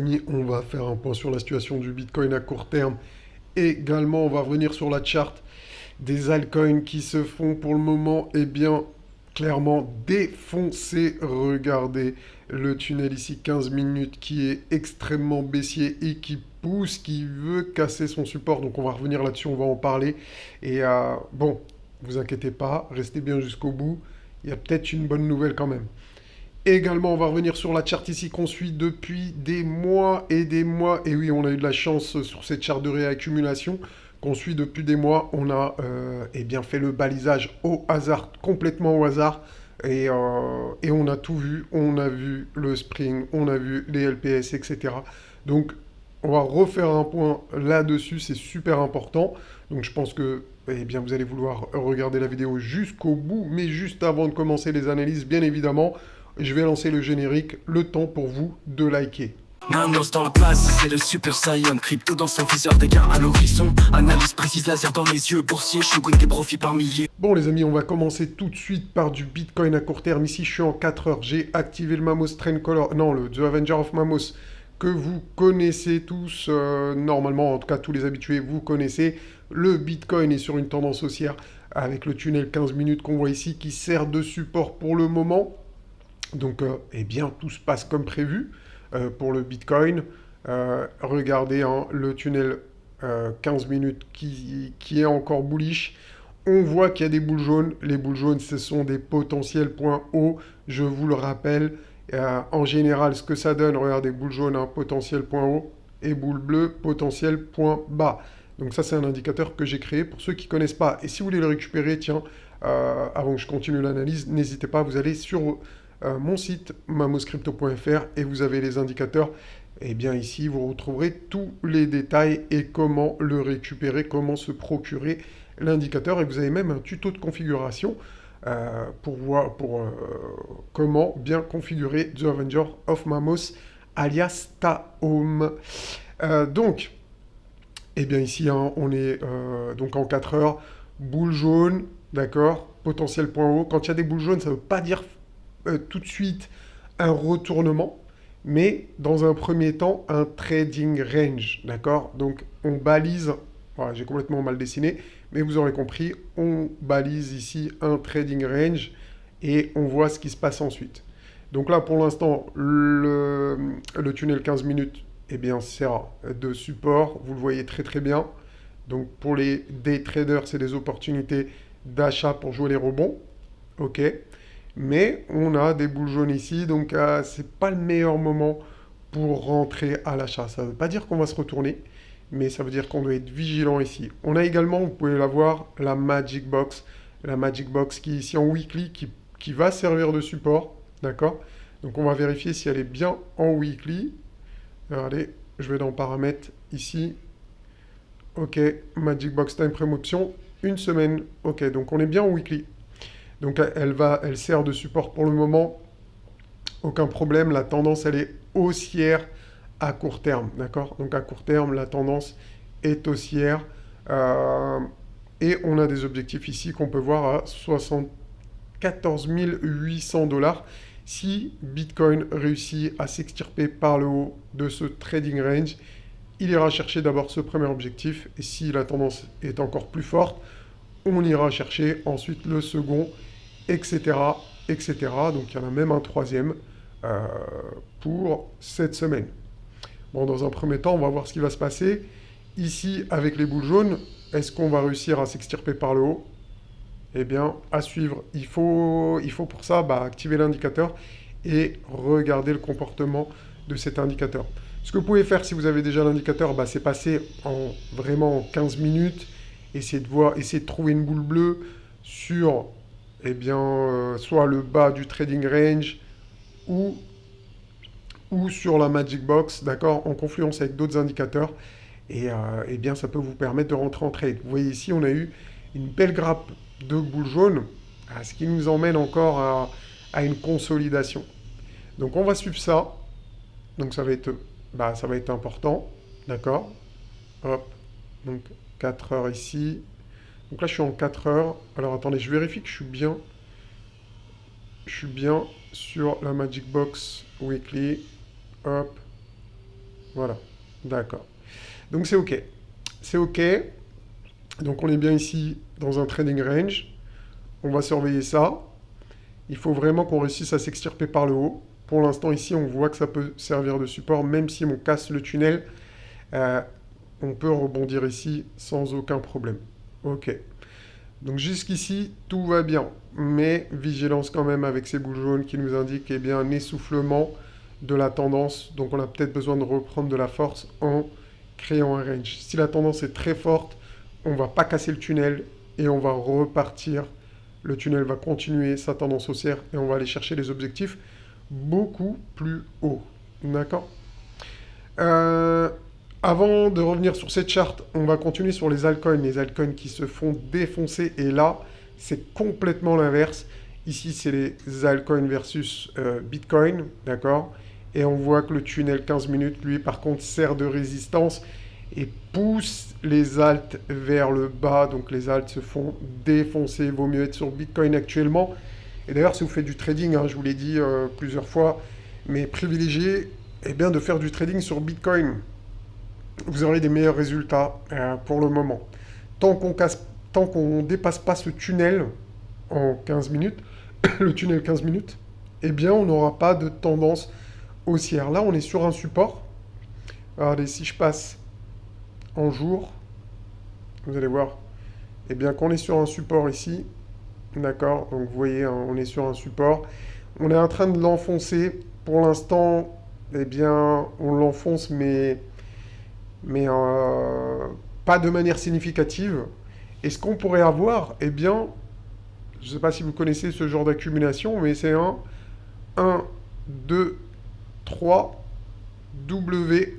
amis, on va faire un point sur la situation du Bitcoin à court terme. Également, on va revenir sur la charte des altcoins qui se font pour le moment, eh bien, clairement défoncer. Regardez le tunnel ici, 15 minutes, qui est extrêmement baissier et qui pousse, qui veut casser son support. Donc on va revenir là-dessus, on va en parler. Et bon, vous inquiétez pas, restez bien jusqu'au bout. Il y a peut-être une bonne nouvelle quand même. Également, on va revenir sur la charte ici qu'on suit depuis des mois et des mois. Et oui, on a eu de la chance sur cette charte de réaccumulation qu'on suit depuis des mois. On a eh bien fait le balisage au hasard, complètement au hasard. Et on a tout vu. On a vu le Spring, on a vu les LPS, etc. Donc, on va refaire un point là-dessus. C'est super important. Donc, je pense que eh bien, vous allez vouloir regarder la vidéo jusqu'au bout. Mais juste avant de commencer les analyses, bien évidemment, je vais lancer le générique, le temps pour vous de liker. Nanos dans la place, c'est le Super Saiyan. Crypto dans son viseur, des gains à l'horizon. Analyse précise, laser dans les yeux. Boursier, shooting des profits par milliers. Bon les amis, on va commencer tout de suite par du Bitcoin à court terme. Ici, je suis en 4 heures. J'ai activé le Mamos Trend Color, non, le The Avenger of Mamos, que vous connaissez tous, normalement, en tout cas tous les habitués, vous connaissez. Le Bitcoin est sur une tendance haussière avec le tunnel 15 minutes qu'on voit ici qui sert de support pour le moment. Donc, eh bien, tout se passe comme prévu pour le Bitcoin. Regardez hein, le tunnel 15 minutes qui est encore bullish. On voit qu'il y a des boules jaunes. Les boules jaunes, ce sont des potentiels points hauts. Je vous le rappelle. En général, ce que ça donne, regardez, boule jaune, un potentiel point haut. Et boule bleue, potentiel point bas. Donc ça, c'est un indicateur que j'ai créé pour ceux qui ne connaissent pas. Et si vous voulez le récupérer, tiens, avant que je continue l'analyse, n'hésitez pas, vous allez sur mon site mamoscrypto.fr et vous avez les indicateurs. Et bien ici, vous retrouverez tous les détails et comment le récupérer, comment se procurer l'indicateur. Et vous avez même un tuto de configuration pour voir comment bien configurer The Avenger of Mamos alias Tahom. Donc, et bien ici, hein, on est donc en 4 heures. Boule jaune, d'accord, potentiel point haut. Quand il y a des boules jaunes, ça ne veut pas dire tout de suite un retournement, mais dans un premier temps, un trading range, d'accord? Donc, on balise, voilà, j'ai complètement mal dessiné, mais vous aurez compris, on balise ici un trading range et on voit ce qui se passe ensuite. Donc là, pour l'instant, le tunnel 15 minutes, eh bien, sert de support, vous le voyez très très bien. Donc, pour les day traders, c'est des opportunités d'achat pour jouer les rebonds, ok? Mais on a des boules jaunes ici, donc c'est pas le meilleur moment pour rentrer à l'achat. Ça ne veut pas dire qu'on va se retourner, mais ça veut dire qu'on doit être vigilant ici. On a également, vous pouvez la voir, la Magic Box. La Magic Box qui est ici en weekly, qui va servir de support, d'accord? Donc on va vérifier si elle est bien en weekly. Regardez, je vais dans paramètres ici. Ok, Magic Box Time Frame Option, une semaine. Ok, donc on est bien en weekly. Donc elle sert de support pour le moment. Aucun problème, la tendance elle est haussière à court terme, d'accord? Donc à court terme, la tendance est haussière. Et on a des objectifs ici qu'on peut voir à 74 800 $ si Bitcoin réussit à s'extirper par le haut de ce trading range. Il ira chercher d'abord ce premier objectif et si la tendance est encore plus forte, on ira chercher ensuite le second, etc., etc. Donc il y en a même un troisième pour cette semaine. Bon, dans un premier temps, on va voir ce qui va se passer. Ici, avec les boules jaunes, est-ce qu'on va réussir à s'extirper par le haut? Eh bien, à suivre. Il faut pour ça activer l'indicateur et regarder le comportement de cet indicateur. Ce que vous pouvez faire si vous avez déjà l'indicateur, c'est passer vraiment en 15 minutes, essayer de trouver une boule bleue sur eh bien, soit le bas du trading range ou sur la Magic Box, d'accord, en confluence avec d'autres indicateurs. Et eh bien, ça peut vous permettre de rentrer en trade. Vous voyez ici, on a eu une belle grappe de boules jaunes, ce qui nous emmène encore à une consolidation. Donc, on va suivre ça. Donc, ça va être important, d'accord. Hop, donc 4 heures ici. Donc là, je suis en 4 heures. Alors, attendez, je vérifie que je suis bien. Je suis bien sur la Magic Box Weekly. Hop. Voilà, d'accord. Donc c'est OK. C'est OK. Donc on est bien ici dans un trading range. On va surveiller ça. Il faut vraiment qu'on réussisse à s'extirper par le haut. Pour l'instant ici, on voit que ça peut servir de support, même si on casse le tunnel. euh, on peut rebondir ici sans aucun problème. OK. Donc jusqu'ici, tout va bien. Mais vigilance quand même avec ces boules jaunes qui nous indiquent eh bien, un essoufflement de la tendance. Donc on a peut-être besoin de reprendre de la force en créant un range. Si la tendance est très forte, on ne va pas casser le tunnel et on va repartir. Le tunnel va continuer sa tendance haussière et on va aller chercher les objectifs beaucoup plus haut. D'accord. Avant de revenir sur cette charte, on va continuer sur les altcoins. Les altcoins qui se font défoncer. Et là, c'est complètement l'inverse. Ici, c'est les altcoins versus Bitcoin. D'accord. Et on voit que le tunnel 15 minutes, lui, par contre, sert de résistance et pousse les alts vers le bas. Donc les alts se font défoncer. Il vaut mieux être sur Bitcoin actuellement. Et d'ailleurs, si vous faites du trading, je vous l'ai dit plusieurs fois, mais privilégiez bien, de faire du trading sur Bitcoin. Vous aurez des meilleurs résultats pour le moment. Tant qu'on dépasse pas ce tunnel en 15 minutes, le tunnel 15 minutes, eh bien, on n'aura pas de tendance haussière. Là, on est sur un support. Regardez, si je passe en jour, vous allez voir, eh bien, qu'on est sur un support ici, d'accord, donc vous voyez, on est sur un support. On est en train de l'enfoncer. Pour l'instant, eh bien, on l'enfonce, mais pas de manière significative. Et ce qu'on pourrait avoir, eh bien, je ne sais pas si vous connaissez ce genre d'accumulation, mais c'est un 1, 2, 3, W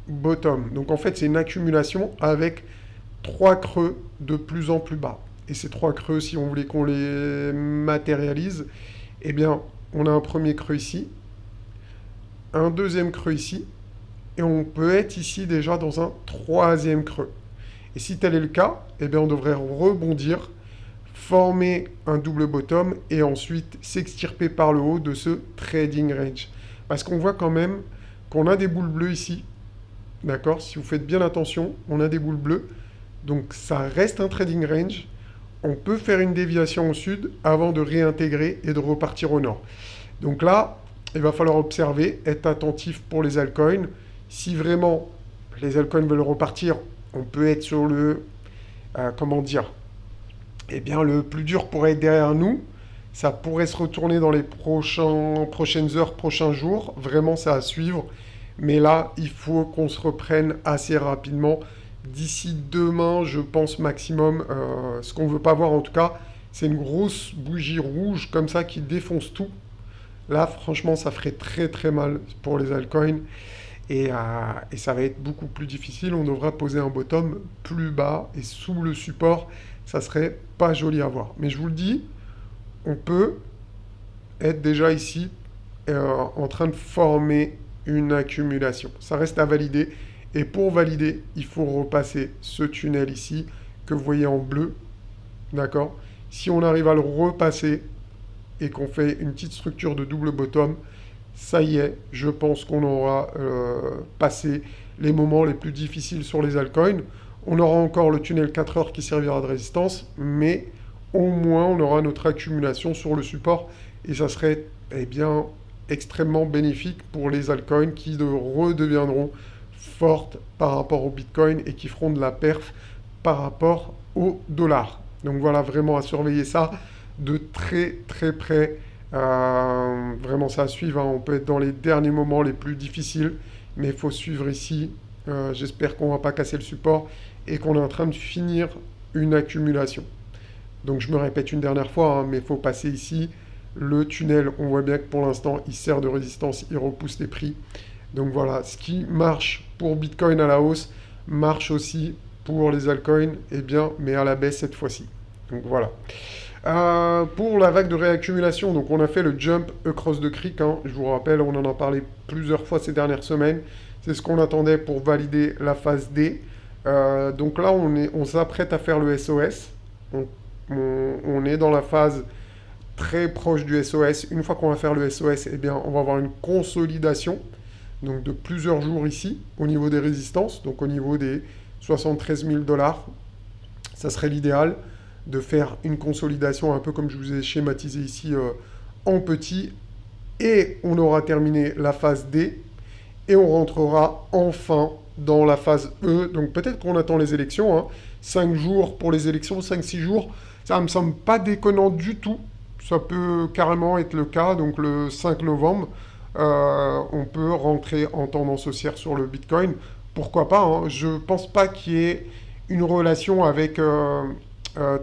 bottom. Donc en fait, c'est une accumulation avec 3 creux de plus en plus bas. Et ces 3 creux, si on voulait qu'on les matérialise, eh bien, on a un premier creux ici, un deuxième creux ici, et on peut être ici déjà dans un troisième creux. Et si tel est le cas, eh bien, on devrait rebondir, former un double bottom, et ensuite s'extirper par le haut de ce trading range. Parce qu'on voit quand même qu'on a des boules bleues ici, d'accord? Si vous faites bien attention, on a des boules bleues, donc ça reste un trading range. On peut faire une déviation au sud avant de réintégrer et de repartir au nord. Donc là, il va falloir observer, être attentif pour les altcoins. Si vraiment les altcoins veulent repartir, on peut être sur le... comment dire? Eh bien, le plus dur pourrait être derrière nous. Ça pourrait se retourner dans les prochaines heures, prochains jours. Vraiment, ça à suivre. Mais là, il faut qu'on se reprenne assez rapidement. D'ici demain, je pense maximum. Ce qu'on ne veut pas voir, en tout cas, c'est une grosse bougie rouge comme ça qui défonce tout. Là, franchement, ça ferait très très mal pour les altcoins. Et ça va être beaucoup plus difficile. On devra poser un bottom plus bas et sous le support. Ça serait pas joli à voir. Mais je vous le dis, on peut être déjà ici en train de former une accumulation. Ça reste à valider. Et pour valider, il faut repasser ce tunnel ici que vous voyez en bleu. D'accord? Si on arrive à le repasser et qu'on fait une petite structure de double bottom, ça y est, je pense qu'on aura passé les moments les plus difficiles sur les altcoins. On aura encore le tunnel 4 heures qui servira de résistance, mais au moins on aura notre accumulation sur le support et ça serait eh bien, extrêmement bénéfique pour les altcoins qui redeviendront fortes par rapport au Bitcoin et qui feront de la perf par rapport au dollar. Donc voilà, vraiment à surveiller ça de très très près. Vraiment ça à suivre, on peut être dans les derniers moments les plus difficiles, mais il faut suivre ici. J'espère qu'on ne va pas casser le support et qu'on est en train de finir une accumulation. Donc je me répète une dernière fois, mais il faut passer ici. Le tunnel, on voit bien que pour l'instant, il sert de résistance, il repousse les prix. Donc voilà, ce qui marche pour Bitcoin à la hausse, marche aussi pour les altcoins, mais à la baisse cette fois-ci. Donc voilà. Pour la vague de réaccumulation, donc on a fait le jump across the creek. Je vous rappelle, on en a parlé plusieurs fois ces dernières semaines. C'est ce qu'on attendait pour valider la phase D. Donc là, on s'apprête à faire le SOS. On est dans la phase très proche du SOS. Une fois qu'on va faire le SOS, on va avoir une consolidation. donc de plusieurs jours ici, au niveau des résistances, donc au niveau des 73 000 $. Ça serait l'idéal de faire une consolidation un peu comme je vous ai schématisé ici en petit. Et on aura terminé la phase D et on rentrera enfin dans la phase E. Donc peut-être qu'on attend les élections, hein. 5 jours pour les élections, 5-6 jours, ça ne me semble pas déconnant du tout. Ça peut carrément être le cas. Donc le 5 novembre, on peut rentrer en tendance haussière sur le Bitcoin. Pourquoi pas, hein. Je ne pense pas qu'il y ait une relation avec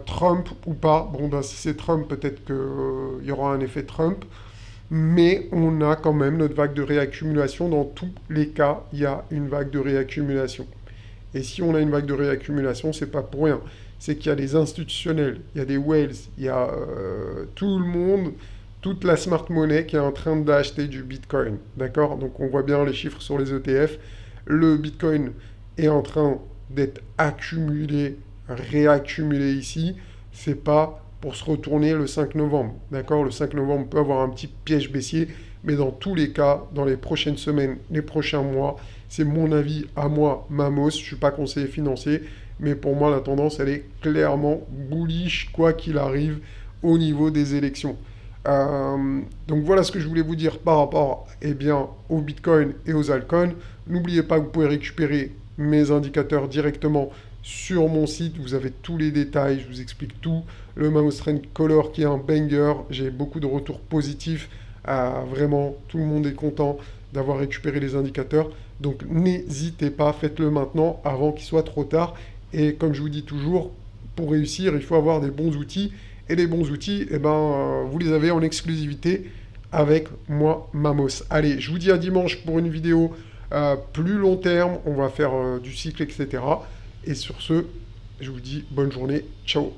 Trump ou pas. Bon, ben, si c'est Trump, peut-être qu'il y aura un effet Trump. Mais on a quand même notre vague de réaccumulation. Dans tous les cas, il y a une vague de réaccumulation. Et si on a une vague de réaccumulation, c'est pas pour rien. C'est qu'il y a des institutionnels, il y a des whales, il y a tout le monde, toute la smart money qui est en train d'acheter du Bitcoin. D'accord? Donc on voit bien les chiffres sur les ETF. Le Bitcoin est en train d'être accumulé, réaccumulé ici. C'est pas pour se retourner le 5 novembre. D'accord? Le 5 novembre peut avoir un petit piège baissier, mais dans tous les cas, dans les prochaines semaines, les prochains mois, c'est mon avis à moi, Mamos. Je ne suis pas conseiller financier, mais pour moi, la tendance, elle est clairement bullish, quoi qu'il arrive, au niveau des élections. Donc voilà ce que je voulais vous dire par rapport au Bitcoin et aux altcoins. N'oubliez pas que vous pouvez récupérer mes indicateurs directement sur mon site. Vous avez tous les détails, je vous explique tout. Le Mamos Trend Color qui est un banger. J'ai beaucoup de retours positifs. Vraiment, tout le monde est content d'avoir récupéré les indicateurs. Donc n'hésitez pas, faites-le maintenant avant qu'il soit trop tard. Et comme je vous dis toujours, pour réussir, il faut avoir des bons outils. Et les bons outils, vous les avez en exclusivité avec moi, Mamos. Allez, je vous dis à dimanche pour une vidéo plus long terme. On va faire du cycle, etc. Et sur ce, je vous dis bonne journée. Ciao.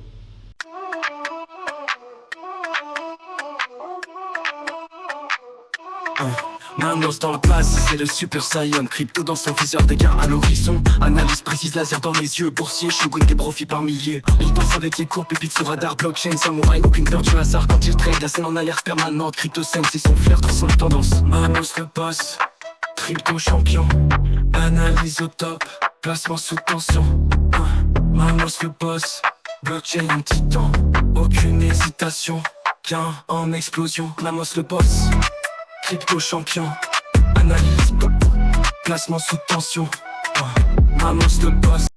Mamos dans la place, c'est le Super Saiyan. Crypto dans son viseur, des gains à l'horizon. Analyse précise, laser dans les yeux. Boursier, Shogun, des profits par milliers. Il danse avec les cours, pépites sur radar. Blockchain, samouraï, aucune peur du hasard. Quand il trade, la scène en alerte permanente. Crypto scène, c'est son flair, sans tendance. Mamos le boss, crypto champion. Analyse au top, placement sous tension. Mamos le boss, blockchain en titan. Aucune hésitation, gain en explosion. Mamos le boss, crypto champion, analyse, placement sous tension. Mamos le boss.